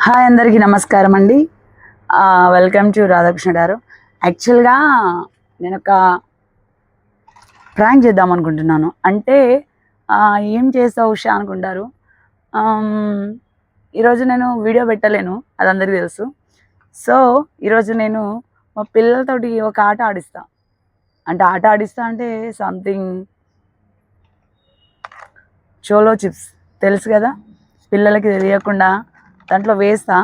Hi అందరికీ నమస్కారం అండి. వెల్కమ్ టు రాధాకృష్ణ గారు. యాక్చువల్గా నేను ఒక ప్రాంక్ చేద్దాం అనుకుంటున్నాను. అంటే ఏం చేస్తావు ఉషా అనుకుంటారు. ఈరోజు నేను వీడియో పెట్టలేను, అది అందరికీ తెలుసు. సో ఈరోజు నేను మా పిల్లలతోటి ఒక ఆట ఆడిస్తా. అంటే సంథింగ్ చోలో చిప్స్ తెలుసు కదా, పిల్లలకి తెలియకుండా దాంట్లో వేస్తా.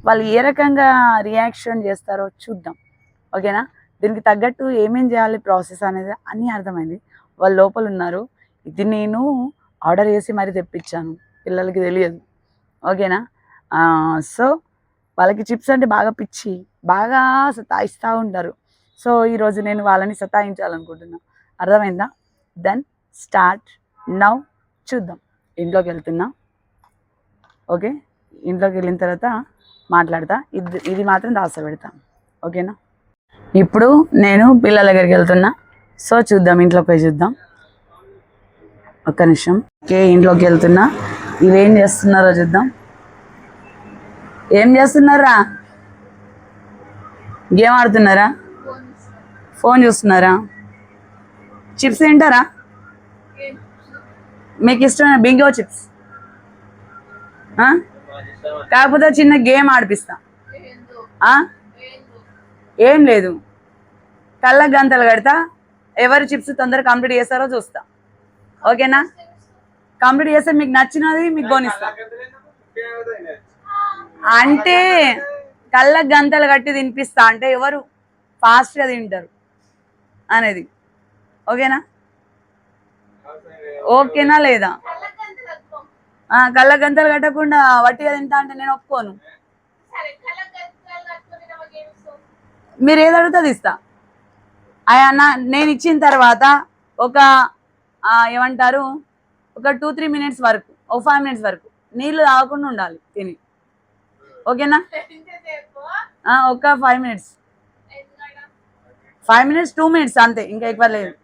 వాళ్ళు ఏ రకంగా రియాక్షన్ చేస్తారో చూద్దాం, ఓకేనా? దీనికి తగ్గట్టు ఏమేం చేయాలి ప్రాసెస్ అనేది అన్నీ అర్థమైంది. వాళ్ళు లోపల ఉన్నారు, ఇది నేను ఆర్డర్ చేసి మరీ తెప్పించాను, పిల్లలకి తెలియదు, ఓకేనా? సో వాళ్ళకి చిప్స్ అంటే బాగా పిచ్చి, బాగా సతాయిస్తూ ఉంటారు. సో ఈరోజు నేను వాళ్ళని సతాయించాలనుకుంటున్నా, అర్థమైందా? Then start now. చూద్దాం. ఇంట్లోకి వెళ్తున్నా, ఓకే? ఇంట్లోకి వెళ్ళిన తర్వాత మాట్లాడతా. ఇది మాత్రం దాస్తా పెడతా, ఓకేనా? ఇప్పుడు నేను పిల్లల దగ్గరికి వెళ్తున్నా. సో చూద్దాం, ఇంట్లోకి పోయి చూద్దాం. ఒక్క నిమిషం. ఓకే, ఇంట్లోకి వెళ్తున్నా. ఇవేం చేస్తున్నారో చూద్దాం. ఏం చేస్తున్నారా? గేమ్ ఆడుతున్నారా? ఫోన్ చూస్తున్నారా? చిప్స్ తింటారా? మీకు ఇష్టమైన బింగో చిప్స్? కాకపోతే చిన్న గేమ్ ఆడిపిస్తా. ఏం లేదు, కళ్ళ గంతలు కడతా. ఎవరు చిప్స్ తొందరగా కంప్లీట్ చేస్తారో చూస్తా, ఓకేనా? కంప్లీట్ చేస్తే మీకు నచ్చినది మీకు కొనిస్తా. అంటే కళ్ళ గంతలు కట్టి తినిపిస్తా, అంటే ఎవరు ఫాస్ట్గా తింటారు అనేది, ఓకేనా? ఓకేనా లేదా? కళ్ళ గంతలు కట్టకుండా వట్టిగా తింటా అంటే నేను ఒప్పుకోను. మీరు ఏది అడుగుతుంది ఇస్తా. నేను ఇచ్చిన తర్వాత ఒక ఏమంటారు, ఒక 2-3 మినిట్స్ వరకు, ఒక 5 మినిట్స్ వరకు నీళ్ళు తాగకుండా ఉండాలి తిని, ఓకేనా? ఒక 5 మినిట్స్, 5 మినిట్స్ 2 మినిట్స్ అంతే, ఇంకా ఎక్కువ లేదు.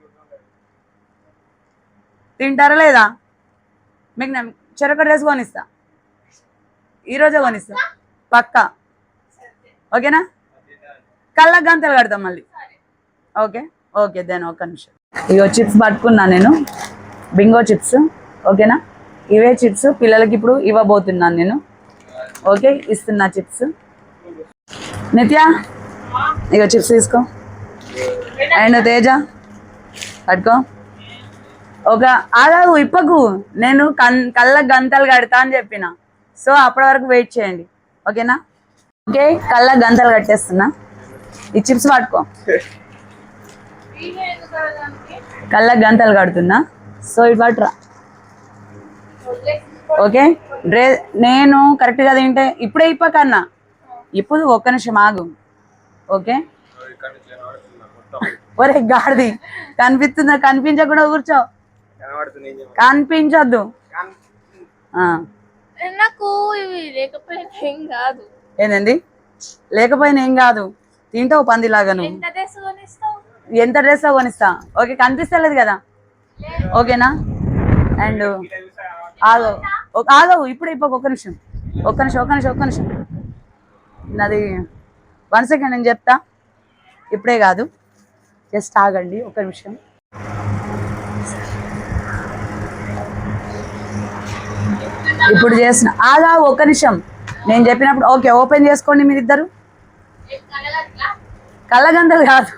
తింటారా లేదా? మీకు చెరొక డ్రెస్ కొనిస్తా, ఈరోజే కొనిస్తా పక్కా, ఓకేనా? కళ్ళ గంతలు కడతాం మళ్ళీ, ఓకే? ఓకే దెన్ ఒక్క నిమిషం. ఇగో చిప్స్ పట్టుకున్నా నేను, బింగో చిప్స్, ఓకేనా? ఇవే చిప్స్ పిల్లలకి ఇప్పుడు ఇవ్వబోతున్నాను నేను, ఓకే? ఇస్తున్నా చిప్స్. నిత్య, ఇగో చిప్స్ తీసుకో. అండ్ తేజ పట్టుకో. ఒక ఆగాగు, ఇప్పకు, నేను కళ్ళ గంతలు కడతా అని చెప్పిన. సో అప్పటి వరకు వెయిట్ చేయండి, ఓకేనా? ఓకే, కళ్ళ గంతలు కట్టేస్తున్నా. ఈ చిప్స్ పట్టుకో. కళ్ళ గంతలు కడుతున్నా. సో ఇటు పట్టురా, ఓకే? నేను కరెక్ట్గా తింటే ఇప్పుడే ఇప్పకన్నా, ఇప్పుడు ఒక్క నిమిషం ఆగు, ఓకే? ఒరే గాడిది, కనిపిస్తుందా? కనిపించకుండా కూర్చో, కనిపించొద్దు. ఏందండి లేకపోయినా ఏం కాదు, తింటావు పందిలాగా. నువ్వు ఎంత డ్రెస్ కొనిస్తా, ఓకే? కనిపిస్తలేదు కదా, ఓకేనా? అండ్ ఆగవు, ఇప్పుడే ఇప్పకు, ఒక్క నిమిషం, ఒక్క నిమిషం. నాది 1 సెకండ్, నేను చెప్తా, ఇప్పుడే కాదు, జస్ట్ ఆగండి ఒక్క నిమిషం. ఇప్పుడు చేసిన ఆగా, ఒక్క నిమిషం, నేను చెప్పినప్పుడు ఓకే. ఓపెన్ చేసుకోండి మీరిద్దరు. కళ్ళగంతలు కాదు,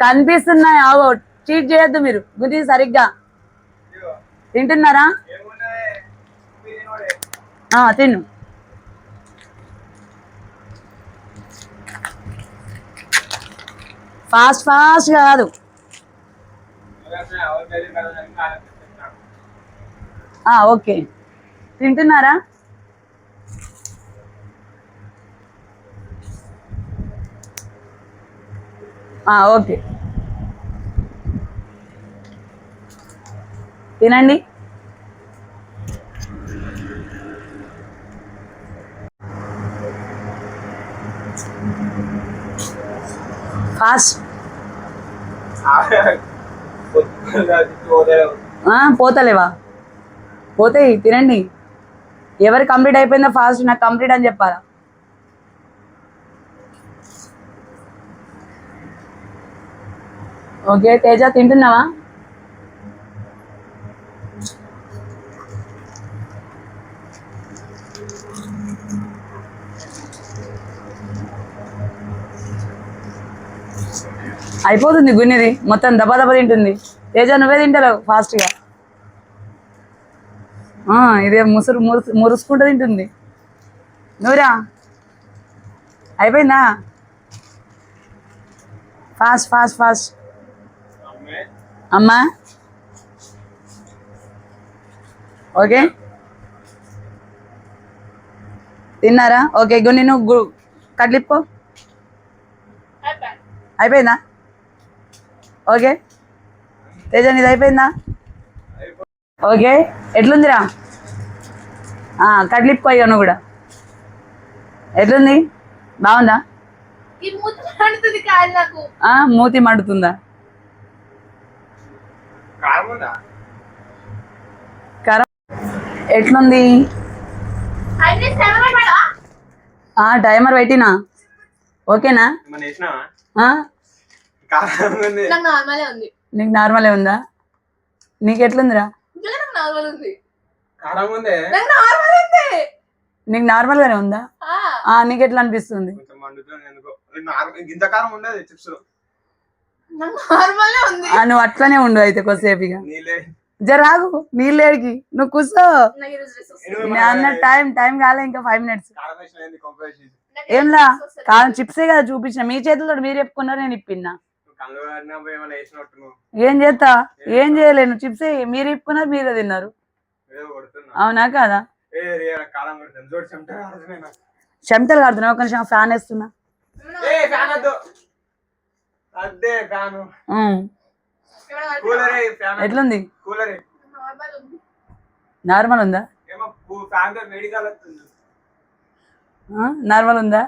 కనిపిస్తున్నాయి. ఆగో, చీట్ చేయొద్దు మీరు, గురించి సరిగ్గా తింటున్నారా? తిను. ఫాస్ట్ కాదు, ఓకే. తింటున్నారా? ఓకే, తినండి. ఫాస్ట్. పోతలేవా? పోతాయి, తినండి. ఎవరు కంప్లీట్ అయిపోయిందో ఫాస్ట్ నాకు కంప్లీట్ అని చెప్పాలా. ఓకే తేజ తింటున్నావా? అయిపోతుంది గున్నిది మొత్తం దబా దబా తింటుంది. తేజ నువ్వే తింటలేవు ఫాస్ట్గా. ఇదే మురుసుకుంటూ తింటుంది. నువ్వురా అయిపోయిందా? Fast fast fast. అమ్మా ఓకే తిన్నారా? ఓకే గున్ని నువ్వు కట్లిప్పో. అయిపోయిందా? ఓకే తేజ నీది అయిపోయిందా? ఓకే ఎట్లుందిరా? కట్లిప్పో అయ్యా నువ్వు కూడా. ఎట్లుంది? బాగుందా? మూతి మండుతుందా? కారం ఎట్లుంది? టైమర్ పెట్టినా. ఓకేనా? నీకు నార్మలే ఉందా? నీకు ఎట్లుందిరా? నీకు నార్మల్ గానే ఉందా? నీకు ఎట్లా అనిపిస్తుంది? నువ్వు అట్లనే ఉండు అయితే కొద్దిసేపు. ఇక జరాగు నీళ్ళేడికి నువ్వు కూర్చో. అన్న టైం కాలే ఇంకా 5 minutes. ఏంలా కారం చిప్సే కదా చూపించిన. మీ చేతులతో మీరు చెప్పుకున్నారు, నేను ఇప్పిన్నా. ఏం చేస్తా? ఏం చేయలేను. చిప్సే మీరు ఇప్పుకున్నారు, మీరే తిన్నారు. అవునా కాదా? చెమటలు కాడుతున్నా. ఒక నిమిషం ఫ్యాన్ వేస్తున్నా. ఎట్లుంది? నార్మల్ ఉందా? నార్మల్ ఉందా?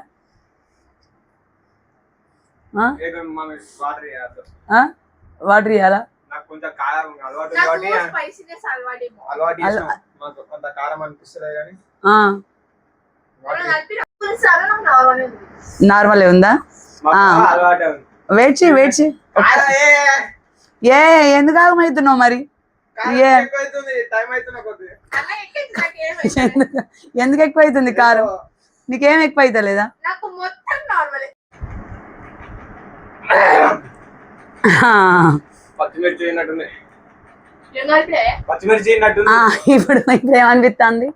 వాటర్ ఇవ్వాలా? నార్మల్ ఉందా? వెయిట్ చేయి. ఎందుకు ఆగమవుతున్నావు మరి? ఎందుకు ఎక్కువ అవుతుంది కారం? నీకేం ఎక్కువ అవుతా లేదా? ఇప్పుడు ఏమనిపిస్తుంది?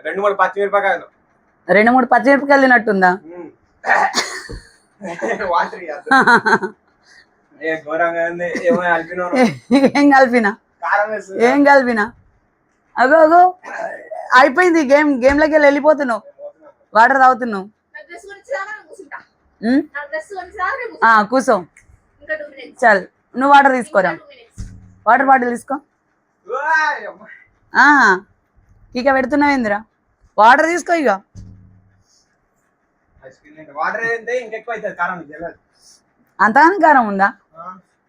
2-3 పచ్చిమిరపకాయలు తిన్నట్టుందా? ఏం కలిపినా? అగో అయిపోయింది గేమ్ లోకి వెళ్ళిపోతున్నావు. వాటర్ తాగుతున్నావు. కూర్చో. చల్ నువ్వు వాటర్ తీసుకోరా. వాటర్ బాటిల్ తీసుకో. ఇక పెడుతున్నావు ఏందిరా? వాటర్ తీసుకో. ఇక అంతగానే కారం ఉందా?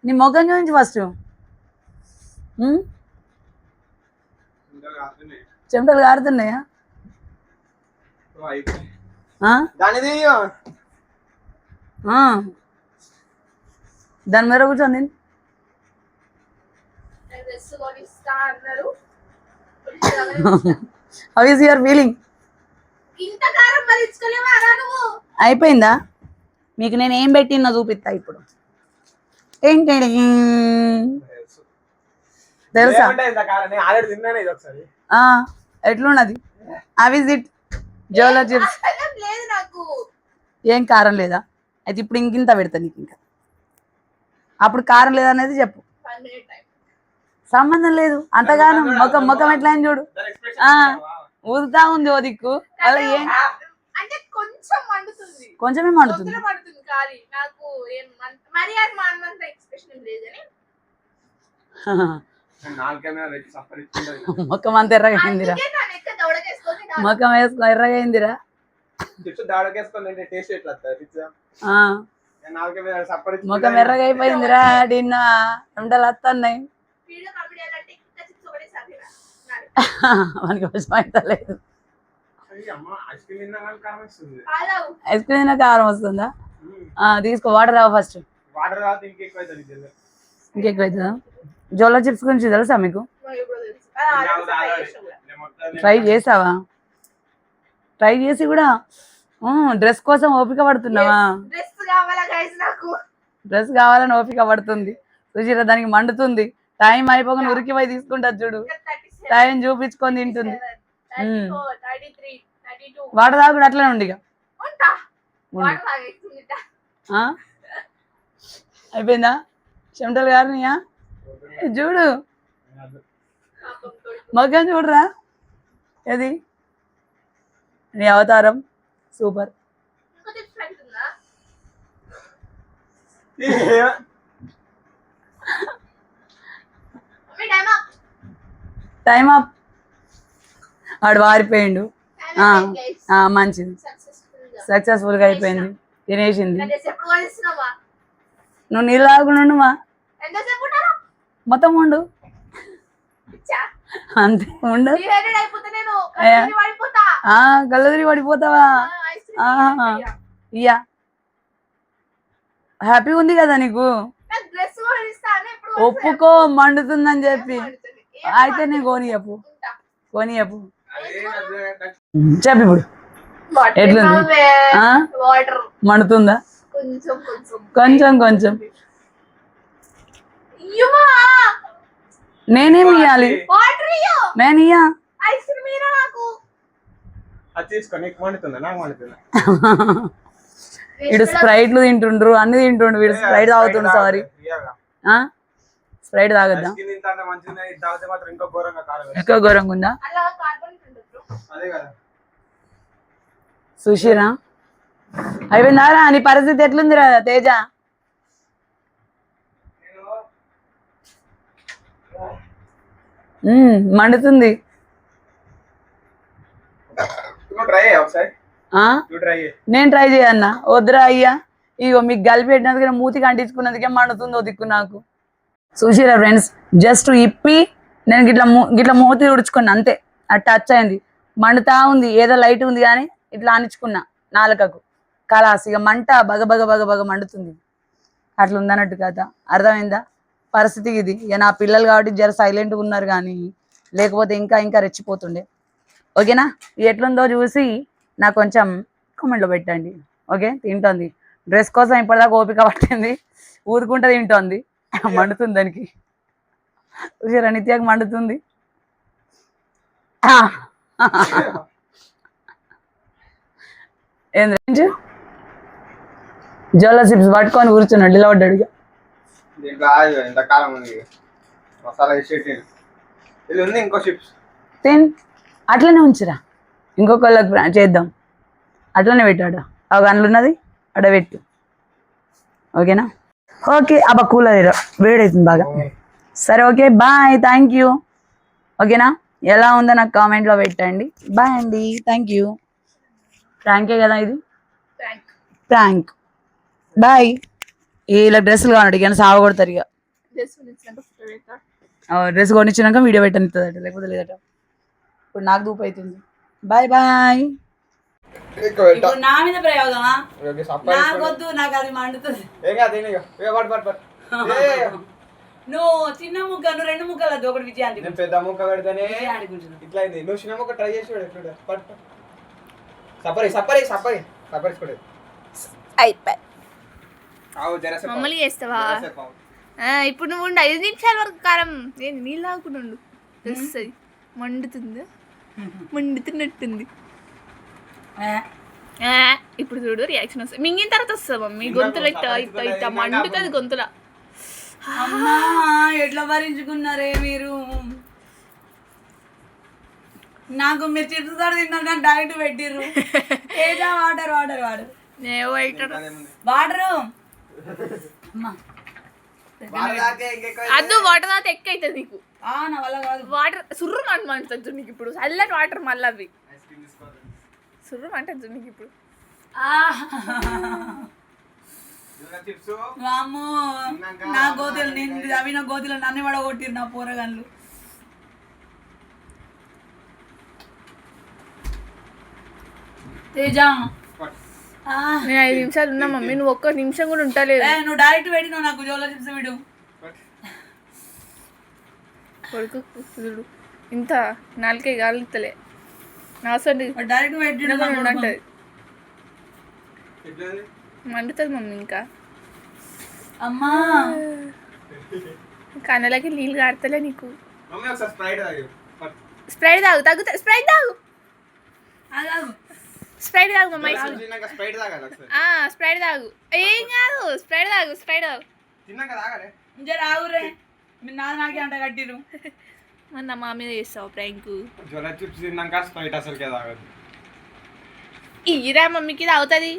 నీ మొఖం చూపించి ఫస్ట్. చెమటలు కారుతున్నాయా? దాని మీద కూర్చోండి. How is your feeling? అయిపోయిందా? మీకు నేను ఏం పెట్టినా చూపిస్తా ఇప్పుడు. ఏంటి తెలుసా? ఎట్లున్నది? Visit Jolo chips. ఏం కారం లేదా? అయితే ఇప్పుడు ఇంకింత పెడతా నీకు. ఇంకా అప్పుడు కారం లేదనేది చెప్పు. సంబంధం లేదు. అంతగానం ముఖం ఎట్లా అని చూడు. ఊదుతా ఉంది ఓ దిక్కు. అలా ఏం కొంచెమే మండుతుంది. ముఖం అంత ఎర్రగైందిరా. ముఖం వేసుకో ఎర్రగైందిరా. ముఖం ఎర్రగైపోయిందిరా. డిన్న ఎండలు వస్తున్నాయి. మనకి అవసరం అయితే లేదు. ఐస్ క్రీమ్ తిన్నా కారం వస్తుందా? తీసుకో, వాటర్ రావు ఫస్ట్. ఇంకెక్కువ అవుతుందా? జోలా చిప్స్ గురించి తెలుసా మీకు? ట్రై చేసావా? ట్రై చేసి కూడా డ్రెస్ కోసం ఓపిక పడుతున్నావా? డ్రెస్ కావాలని ఓపిక పడుతుంది సుశీల, దానికి మండుతుంది. టైం అయిపోకుండా ఉరికి పోయి తీసుకుంటా చూడు, టైం చూపించుకొని తింటుంది. వాటర్ తాగుడు అట్లనే ఉండి అయిపోయిందా? చెమటలు గారినియా? చూడు మగ్గం చూడరా, ఏది నీ అవతారం సూపర్. Time up. వాడు వారిపోయిండు. మంచిది, సక్సెస్ఫుల్గా అయిపోయింది, తినేసింది. నువ్వు నీళ్ళు తాగునుమా, మొత్తం ఉండు అంతే, ఉండు. కళ్ళదిరి పడిపోతావా? ఇయ్యా, హ్యాపీ ఉంది కదా నీకు? ఒప్పుకో, మండుతుందని చెప్పి. అయితే నేను కోనియపు చెప్పు ఇప్పుడు ఎట్లుంది? మండుతుందా? కొంచెం కొంచెం. నేనేమి ఇయ్యాలి? నేను ఇయ్యా. వీడు స్ప్రైట్లు తింటుండ్రు, అన్ని తింటుండ్రు. వీడు స్ప్రైట్ తాగుతుండు. సారీ, స్ప్రైట్ తాగద్దా? ఎక్కువ ఘోరంగా ఉందా? సుశీరా అయిపోయిందారా? నీ పరిస్థితి ఎట్లుందిరా తేజ? మండుతుంది. నేను ట్రై చేయన్నా? వద్దురా అయ్యా, ఇగో మీకు కలిపి పెట్టినందుకే, మూతికి అంటించుకున్నందుకే మండుతుందో దిక్కు నాకు. చూసిరా ఫ్రెండ్స్, జస్ట్ ఇప్పి నేను గిట్లా మూతి తుడుచుకున్నా అంతే. అది టచ్ అయింది, మండుతా ఉంది. ఏదో లైట్ ఉంది కానీ ఇట్లా అనిచుకున్నా నాలుకకు. కలాస్ ఇక మంట బగ బగ బగ బగ మండుతుంది. అట్లా ఉందన్నట్టు కదా, అర్థమైందా పరిస్థితి ఇది? ఇక నా పిల్లలు కాబట్టి జర సైలెంట్గా ఉన్నారు, కానీ లేకపోతే ఇంకా ఇంకా రెచ్చిపోతుండే. ఓకేనా? ఎట్లుందో చూసి నాకు కొంచెం కామెంట్లో పెట్టండి. ఓకే? తింటుంది, డ్రెస్ కోసం ఇప్పటిదాకా ఓపిక పట్టింది, ఊరుకుంటూ తింటోంది. మండుతుంది దానికి. చూసారా, నిత్యాకి మండుతుంది. ఏంద్ర జోలా చిప్స్ పట్టుకొని కూర్చున్నాడు, నిలబడ్డాడు. తిన్, అట్లనే ఉంచురా, ఇంకొకళ్ళకి చేద్దాం. అట్లనే పెట్టాడు, అవి అందులున్నది అడబెట్టు. ఓకేనా? ఓకే, అబ్బా కూలర్ వేడవుతుంది బాగా. సరే, ఓకే, బాయ్, థ్యాంక్ యూ. ఓకేనా? ఎలా ఉందో నాకు కామెంట్లో పెట్టండి. బాయ్ అండి, థ్యాంక్ యూ. ప్రాంకే కదా ఇది? ప్రాంక్. బాయ్. ఇలా డ్రెస్సులు కావాలి ఇక సావ కొడతారు. ఇక డ్రెస్ కొనిచ్చినాక వీడియో పెట్టనిస్తుందట, లేకపోతే లేదట. ఇప్పుడు నాకు దూపు అవుతుంది. Bye bye. ఇప్పుడు నా మీద ప్రయోగమా? నాకొద్దు, నాకు అది మండుతుంది. నువ్వు చిన్న ముక్క, నువ్వు రెండు ముక్కలు అది ఒకటి విజయానికి, పెద్ద ముక్క పెడితేనే ఇట్లా అయింది. నువ్వు చిన్న ముక్క ట్రై చేసి మమ్మల్ని చేస్తావా? ఇప్పుడు నువ్వు ఉండు 5 నిమిషాల వరకు కారం నేను నీళ్ళు తాగుకుంటుండు. వస్తుంది, మండుతుంది, మండుతున్నట్టుంది. ఇప్పుడు చూడు రియాక్షన్ వస్తుంది. మింగిన తర్వాత వస్తుంది మమ్మీ, గొంతులో ఇట్లా మండుతుంది గొంతుల. ఎట్లా భరించుకున్నారే మీరు? నాకు మీరు చిప్స్ కూడా తిన్నారు కానీ డైరెక్ట్ పెట్టిర్రు. వాటర్ వాటర్ వాటర్ వాటరు అద్దు, వాటర్ తాగితే ఎక్కువ అవుతుంది నీకు. నా వల్ల కాదు. వాటర్ సుర్రు మంటుంది నీకు ఇప్పుడు. చల్లటి వాటర్ మళ్ళీ అవి సుర్రు మంటుంది నీకు ఇప్పుడు. నా గోతులు, నేను అవి నా గోతులు నన్ను పడగొట్టిరు నా పోరగాన్లు. తేజ ఆ, నేను 5 నిమిషాలు ఉన్నా మమ్మీ, నువ్వు ఒక్క నిమిషం కూడా ఉంటలేదు. నువ్వు డైరెక్ట్ పెట్టినావు నాకు జోలో చిప్స్ వీడు. కొడుకు చూడు ఇంత నాలుకే గాలుతలే నా సొంత డైరెక్ట్ పెట్టిన ఉండంటది, ఎట్లా ఉంది? మండుతుంది మమ్మీ. ఇంకా అమ్మా కన్నలకి నీళ్ళు కాడతలే నీకు. మమ్మీ ఒకసారి స్ప్రైట్ తాగు. స్ప్రైట్ తాగు, తగ్గుతా. స్ప్రైట్ తాగు, ఆగు. స్ప్రైట్ తాగు మమ్మీ. తిన్నాక స్ప్రైట్ తాగాలి ఒకసారి. స్ప్రైట్ తాగు, ఏం కాదు. స్ప్రైట్ తాగు, స్ప్రైట్ తాగు. తిన్నాక తాగాలి. జర ఆగురే, మీరు నాకే అంట కట్టిరు. మన మా మీద చేస్తావు ప్రాంక్. జ్వల చిప్స్ తిన్నాక స్ప్రైట్ అసలుకే తాగదు. ఇరా మమ్మీకి తాగుతుంది.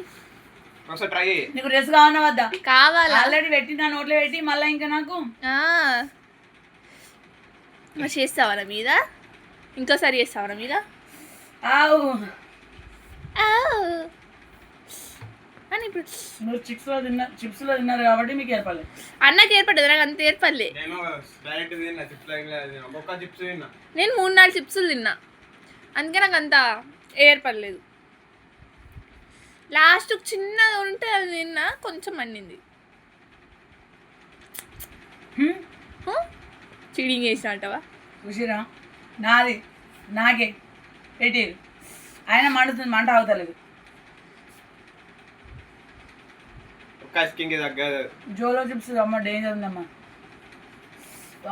ఒకసారి ట్రై చేయి. నీకు డ్రెస్ కావాలా వద్దా? కావాలా? ఆల్రెడీ పెట్టినా నోట్లో పెట్టి మళ్ళీ ఇంకా నాకు మరి చేస్తావా నా మీద? ఇంకోసారి చేస్తావా నా మీద? ఆవు. అని ఇప్పుడు మీరు చిప్స్లో తిన్నారు కాబట్టి మీకు ఏర్పడలేదు. అన్నకి ఏర్పడ్డది, నాకు అంత ఏర్పడలే. నేను డైరెక్ట్ తిన్నా చిప్స్ ఒక్క చిప్స్ తిన్నా. నేను 3-4 చిప్సులు తిన్నా, అందుకే నాకు అంత ఏర్పడలేదు. లాస్ట్ చిన్నది ఉంటే అది తిన్నా, కొంచెం మండింది. చీడింగ్ చేసిన అంటావా? చూసిరా, నాది నాకే పెట్టి ఆయన మండుతుంది, మంట అవుతలేదు. ఒక్క స్కిన్కి తగ్గదు. జోలో చిప్స్ అమ్మ డేంజర్ ఉందమ్మా.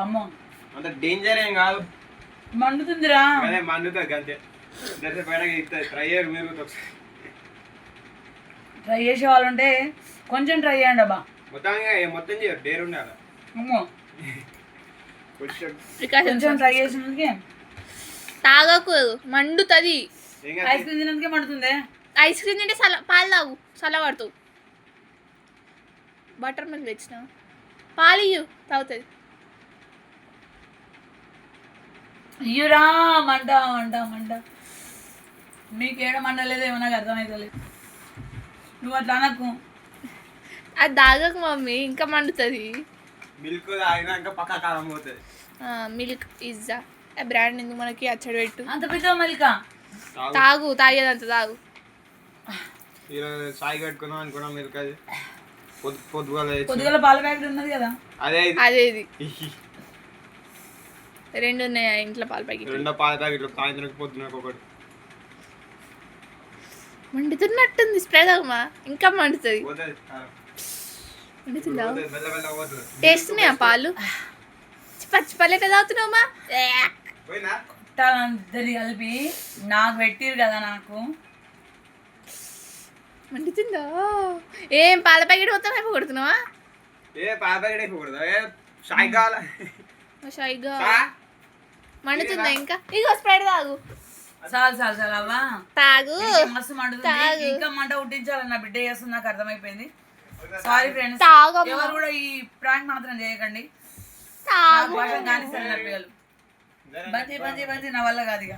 అమ్మ అంత డేంజర్ ఏం కాదు, మండుతుందిరా. అదే మండుతుంది అంతే. దర్శ బయటకి ట్రై చేయరు మీరు ఒకసారి. ట్రై చేసే వాళ్ళు ఉంటే కొంచెం ట్రై చేయండి అబ్బా. మొత్తం చేయరు, డేర్ ఉండాలి. అమ్మో ప్రికాషన్స్ కొంచెం ట్రై చేసినందుకే తాగకూడదు, మండుతుంది. ఐస్ క్రీమ్ తినందుకే మండుతుంది. ఐస్ క్రీమ్ తింటే పాలు తాగు, చల్లబడుతావు. బటర్ మిల్క్ తెచ్చిన పాలు ఇయ్యు, తాగుతుంది. అయ్యురా మంట మంట మంట. మీకేడ మండలేదేమో నాకు అర్థమవుతలేదు. నువ్వు అట్లా అనకు. అది తాగకు మమ్మీ, ఇంకా మండుతుంది. మిల్క్ తాగినాక పక్క కారం పోతుంది. మిల్క్ పిజ్జా బ్రాండ్ ఎందుకు మనకి, అచ్చడి పెట్టు. అంత పెద్ద మలిక తాగు, తాగేదంత తాగు. ఈరోజు సాయి కట్టుకున్నాం అనుకున్నాం మిల్క్. అది పొద్దుగల పాల ప్యాకెట్ ఉన్నది కదా, అదే ఇది. 2 ఉన్నాయా ఇంట్లో పాల ప్యాకెట్? 2 పాల ప్యాకెట్లు, సాయంత్రం పొద్దున ఒకటి. మండుతున్నట్టుంది, స్ప్రే తాగమా, ఇంకా మండుతుంది. పోతుంది కారం. మండుతుందా? మెల్ల పోతుంది. టేస్ట్ ఉన్నాయా పాలు? పచ్చి పళ్ళు ఎట్లా తాగుతున్నావమ్మా? పోయిందా? అందరి కలిపి నాకు పెట్టిరు కదా నాకు. మండుతుందా? ఏం పాల ప్యాకెట్ మొత్తం అయిపో కొడుతున్నావా? ఏ పాల ప్యాకెట్ అయిపోకూడదు. ఏ సాయి కావాలా? షైగా మండుతుందా ఇంకా? ఇగో స్ప్రైట్ తాగు. చాలు చాలు చాలు అవ్వా, తాగు. మస్తు మండుతుంది. ఇంకా మంట ఉట్టించాలని నా బిడ్డ చేస్తుంది, నాకు అర్థమైపోయింది. సారీ ఫ్రెండ్స్, తాగమ్మా. ఎవరు కూడా ఈ ప్రాంక్ మాత్రం చేయకండి. తాగు. భాష కానిస్తారు నా పిల్లలు. బంతి బంతి బంతి నా వల్ల కాదు ఇక.